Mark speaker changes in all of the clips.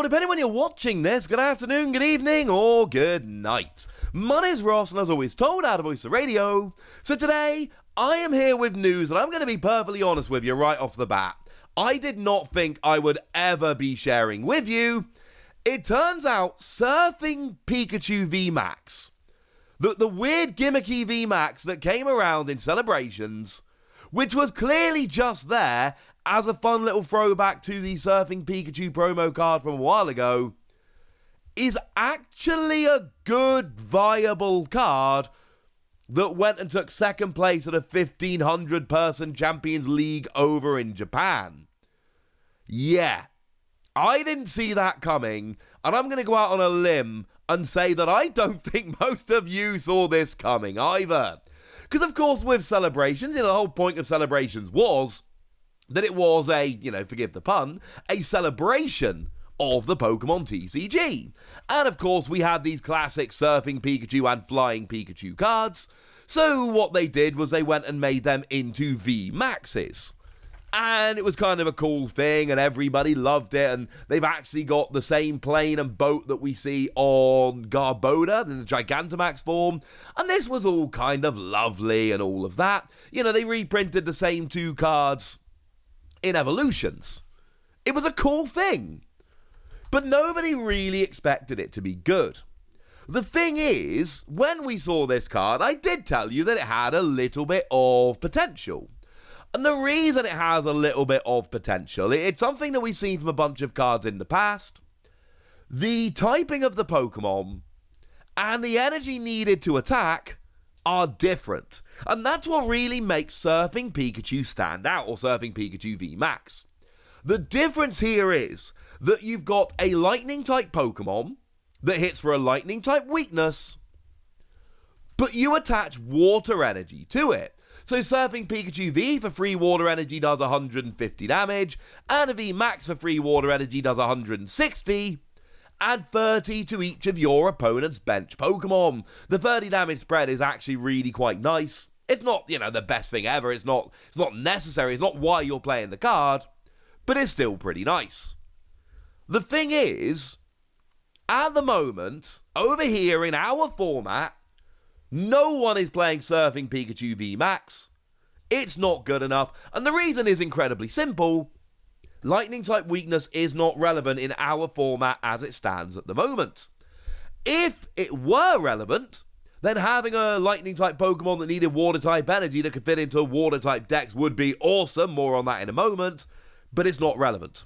Speaker 1: or depending when you're watching this, good afternoon, good evening, or good night. My name's Ross, and as always told out of Voice of Radio. So today, I am here with news, and I'm going to be perfectly honest with you right off the bat. I did not think I would ever be sharing with you. It turns out Surfing Pikachu VMAX, the weird gimmicky VMAX that came around in celebrations, which was clearly just there as a fun little throwback to the Surfing Pikachu promo card from a while ago, is actually a good, viable card that went and took second place at a 1,500-person Champions League over in Japan. Yeah, I didn't see that coming, and I'm going to go out on a limb and say that I don't think most of you saw this coming either. Because, of course, with celebrations, the whole point of celebrations was that it was a, forgive the pun, a celebration of the Pokemon TCG. And, of course, we had these classic Surfing Pikachu and Flying Pikachu cards. So what they did was they went and made them into VMAXs. And it was kind of a cool thing, and everybody loved it, and they've actually got the same plane and boat that we see on Garboda in the Gigantamax form, and this was all kind of lovely and all of that. They reprinted the same two cards in evolutions. It was a cool thing, but nobody really expected it to be good. The thing is, when we saw this card, I did tell you that it had a little bit of potential. And the reason it has a little bit of potential, it's something that we've seen from a bunch of cards in the past. The typing of the Pokemon and the energy needed to attack are different. And that's what really makes Surfing Pikachu stand out, or Surfing Pikachu VMAX. The difference here is that you've got a Lightning-type Pokemon that hits for a Lightning-type weakness, but you attach water energy to it. So Surfing Pikachu V for free water energy does 150 damage, and a VMAX for free water energy does 160, and 30 to each of your opponent's bench Pokemon. The 30 damage spread is actually really quite nice. It's not, the best thing ever, it's not necessary, it's not why you're playing the card, but it's still pretty nice. The thing is, at the moment, over here in our format, no one is playing Surfing Pikachu VMAX. It's not good enough, and the reason is incredibly simple. Lightning-type weakness is not relevant in our format as it stands at the moment. If it were relevant, then having a Lightning-type Pokemon that needed Water-type energy that could fit into Water-type decks would be awesome, more on that in a moment, but it's not relevant.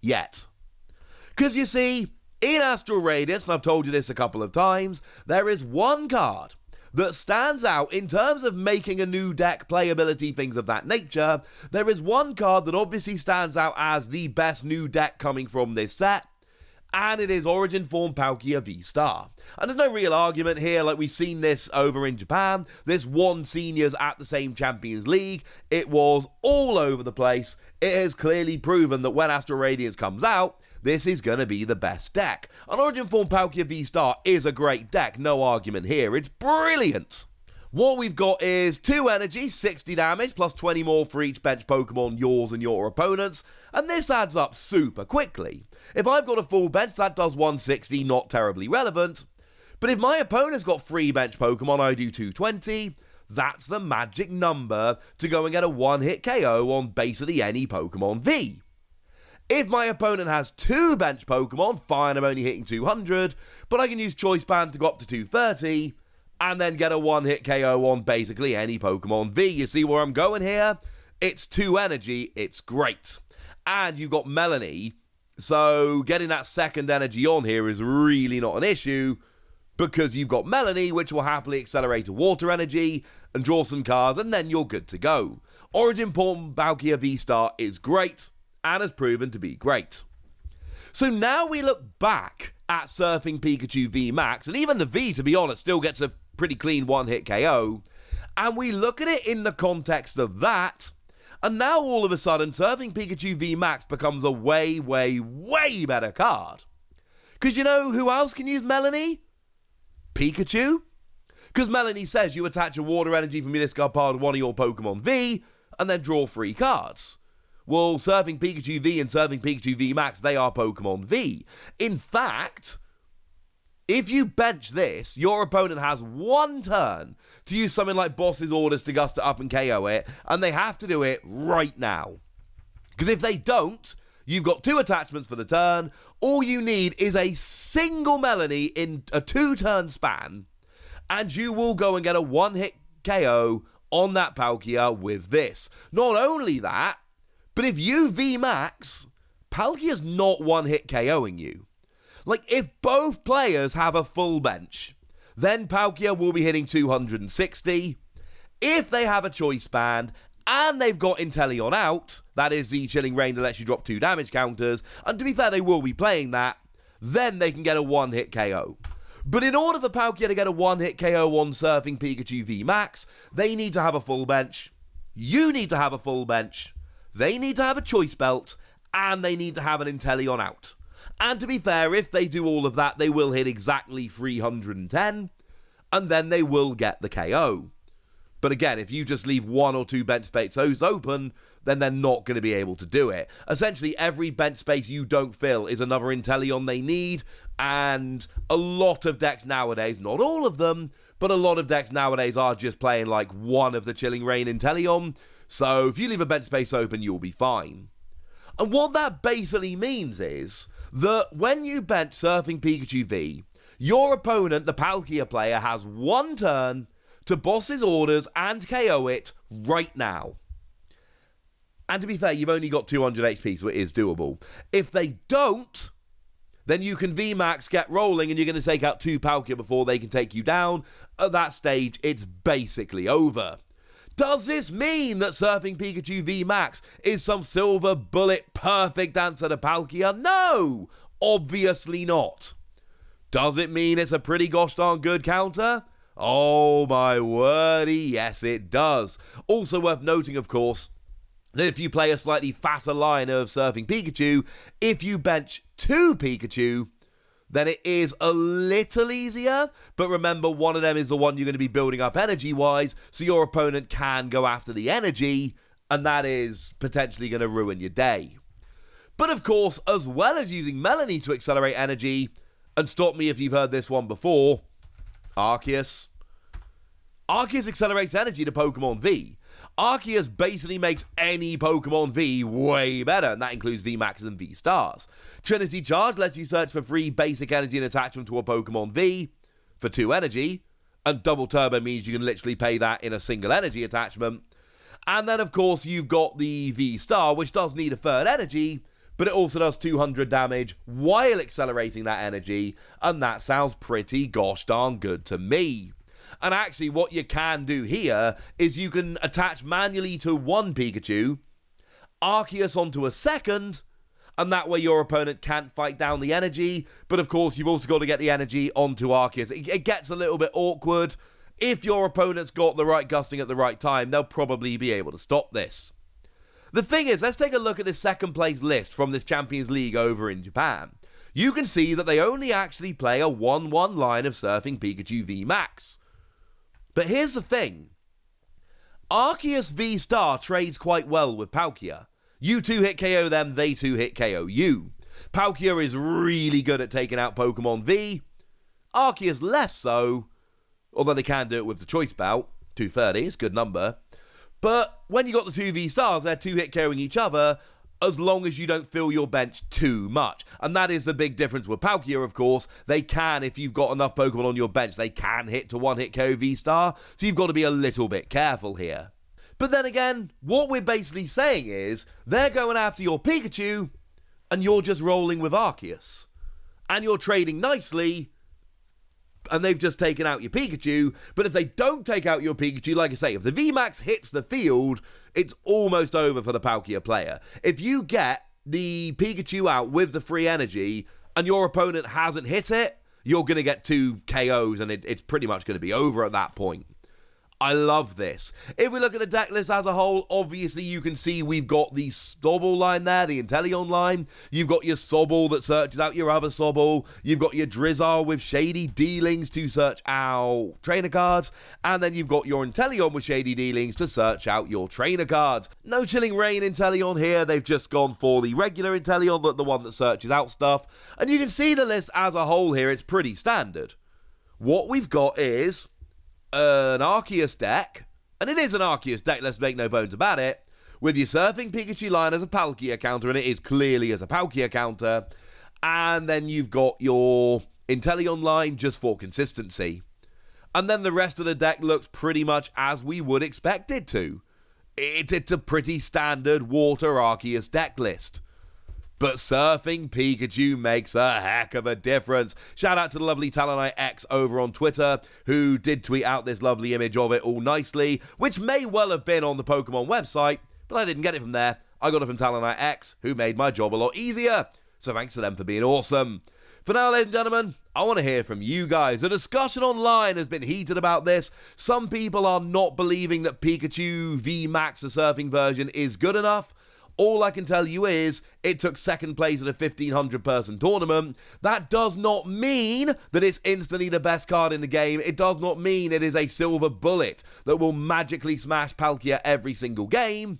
Speaker 1: Yet. Because you see, in Astral Radiance, and I've told you this a couple of times, there is one card that stands out in terms of making a new deck, playability, things of that nature. There is one card that obviously stands out as the best new deck coming from this set, and it is Origin Form Palkia V-Star. And there's no real argument here, like we've seen this over in Japan. This won seniors at the same Champions League. It was all over the place. It has clearly proven that when Astral Radiance comes out, this is going to be the best deck. And Origin Form Palkia V-Star is a great deck, no argument here. It's brilliant. What we've got is 2 energy, 60 damage, plus 20 more for each bench Pokemon, yours and your opponent's, and this adds up super quickly. If I've got a full bench, that does 160, not terribly relevant. But if my opponent's got 3 bench Pokemon, I do 220. That's the magic number to go and get a one-hit KO on basically any Pokemon V. If my opponent has 2 bench Pokemon, fine, I'm only hitting 200, but I can use Choice Band to go up to 230, and then get a one-hit KO on basically any Pokemon V. You see where I'm going here? It's 2 energy, it's great. And you've got Melanie, so getting that second energy on here is really not an issue, because you've got Melanie, which will happily accelerate to water energy, and draw some cards, and then you're good to go. Origin Form Palkia V-Star is great, and has proven to be great. So now we look back at Surfing Pikachu VMAX, and even the V, to be honest, still gets a pretty clean one-hit KO, and we look at it in the context of that, and now all of a sudden Surfing Pikachu VMAX becomes a way, way, way better card. Because you know who else can use Melanie? Pikachu? Because Melanie says you attach a water energy from your discard pile to one of your Pokemon V, and then draw 3 cards. well, Surfing Pikachu V and Surfing Pikachu VMAX, they are Pokemon V. In fact, if you bench this, your opponent has one turn to use something like Boss's Orders to gust it up and KO it, and they have to do it right now. Because if they don't, you've got 2 attachments for the turn. All you need is a single Melanie in a 2-turn span, and you will go and get a 1-hit KO on that Palkia with this. Not only that, but if you VMAX, Palkia's not 1-hit KOing you. Like, if both players have a full bench, then Palkia will be hitting 260. If they have a choice band, and they've got Inteleon out, that is the Chilling Reign that lets you drop 2 damage counters, and to be fair, they will be playing that, then they can get a 1-hit KO. But in order for Palkia to get a 1-hit KO on Surfing Pikachu VMAX, they need to have a full bench, you need to have a full bench, they need to have a choice belt, and they need to have an Inteleon out. And to be fair, if they do all of that, they will hit exactly 310, and then they will get the KO. But again, if you just leave 1 or 2 bench spaces open, then they're not going to be able to do it. Essentially, every bench space you don't fill is another Inteleon they need, and a lot of decks nowadays, not all of them, but a lot of decks nowadays are just playing like one of the Chilling Reign Inteleon, so if you leave a bench space open, you'll be fine. And what that basically means is that when you bench Surfing Pikachu V, your opponent, the Palkia player, has 1 turn to Boss's Orders and KO it right now. And to be fair, you've only got 200 HP, so it is doable. If they don't, then you can VMAX, get rolling, and you're going to take out 2 Palkia before they can take you down. At that stage, it's basically over. Does this mean that Surfing Pikachu VMAX is some silver bullet perfect answer to Palkia? No! Obviously not. Does it mean it's a pretty gosh darn good counter? Oh my wordy, yes it does. Also worth noting, of course, that if you play a slightly fatter line of Surfing Pikachu, if you bench 2 Pikachu, then it is a little easier, but remember, one of them is the one you're going to be building up energy-wise, so your opponent can go after the energy, and that is potentially going to ruin your day. But of course, as well as using Melanie to accelerate energy, and stop me if you've heard this one before, Arceus. Arceus accelerates energy to Pokemon V. Arceus basically makes any Pokemon V way better, and that includes VMAXs and V-Stars. Trinity Charge lets you search for free basic energy and attach them to a Pokemon V for 2 energy, and Double Turbo means you can literally pay that in a single energy attachment. And then, of course, you've got the V-Star, which does need a 3rd energy, but it also does 200 damage while accelerating that energy, and that sounds pretty gosh darn good to me. And actually, what you can do here is you can attach manually to 1 Pikachu, Arceus onto a 2nd, and that way your opponent can't fight down the energy, but of course you've also got to get the energy onto Arceus. It gets a little bit awkward. If your opponent's got the right gusting at the right time, they'll probably be able to stop this. The thing is, let's take a look at this 2nd place list from this Champions League over in Japan. You can see that they only actually play a 1-1 line of Surfing Pikachu VMAX. But here's the thing. Arceus V-Star trades quite well with Palkia. You 2-hit KO them, they 2-hit KO you. Palkia is really good at taking out Pokemon V. Arceus less so, although they can do it with the choice belt. 230 is a good number. But when you got the 2 V-Stars, they're 2-hit KOing each other, as long as you don't fill your bench too much. And that is the big difference with Palkia, of course. They can, if you've got enough Pokemon on your bench, they can hit to 1-hit KO V-Star, so you've got to be a little bit careful here. But then again, what we're basically saying is, they're going after your Pikachu, and you're just rolling with Arceus. And you're trading nicely, and they've just taken out your Pikachu, but if they don't take out your Pikachu, like I say, if the VMAX hits the field, it's almost over for the Palkia player. If you get the Pikachu out with the free energy, and your opponent hasn't hit it, you're going to get 2 KOs, and it's pretty much going to be over at that point. I love this. If we look at the deck list as a whole, obviously you can see we've got the Sobble line there, the Inteleon line. You've got your Sobble that searches out your other Sobble. You've got your Drizzile with Shady Dealings to search out trainer cards. And then you've got your Inteleon with Shady Dealings to search out your trainer cards. No Chilling Reign Inteleon here. They've just gone for the regular Inteleon, the one that searches out stuff. And you can see the list as a whole here. It's pretty standard. What we've got is an Arceus deck, and it is an Arceus deck, let's make no bones about it, with your Surfing Pikachu line as a Palkia counter, and it is clearly as a Palkia counter, and then you've got your Inteleon line just for consistency. And then the rest of the deck looks pretty much as we would expect it to. It's a pretty standard Water Arceus deck list. But Surfing Pikachu makes a heck of a difference. Shout out to the lovely Talonite X over on Twitter, who did tweet out this lovely image of it all nicely, which may well have been on the Pokemon website, but I didn't get it from there. I got it from Talonite X, who made my job a lot easier. So thanks to them for being awesome. For now, ladies and gentlemen, I want to hear from you guys. The discussion online has been heated about this. Some people are not believing that Pikachu VMAX, the surfing version, is good enough. All I can tell you is, it took second place at a 1,500-person tournament. That does not mean that it's instantly the best card in the game. It does not mean it is a silver bullet that will magically smash Palkia every single game.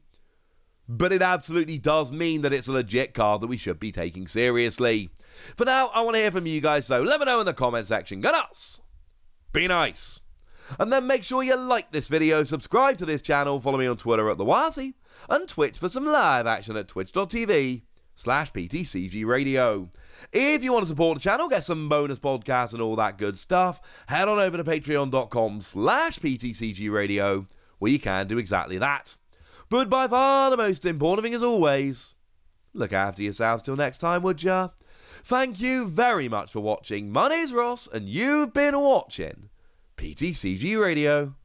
Speaker 1: But it absolutely does mean that it's a legit card that we should be taking seriously. For now, I want to hear from you guys, so let me know in the comment section. Go nuts! Be nice! And then make sure you like this video, subscribe to this channel, follow me on Twitter at TheWazzy, and Twitch for some live action at twitch.tv/PTCG Radio. If you want to support the channel, get some bonus podcasts and all that good stuff, head on over to patreon.com/PTCG Radio, where you can do exactly that. But by far the most important thing as always, look after yourselves till next time, would ya? Thank you very much for watching. My name's Ross, and you've been watching PTCG Radio.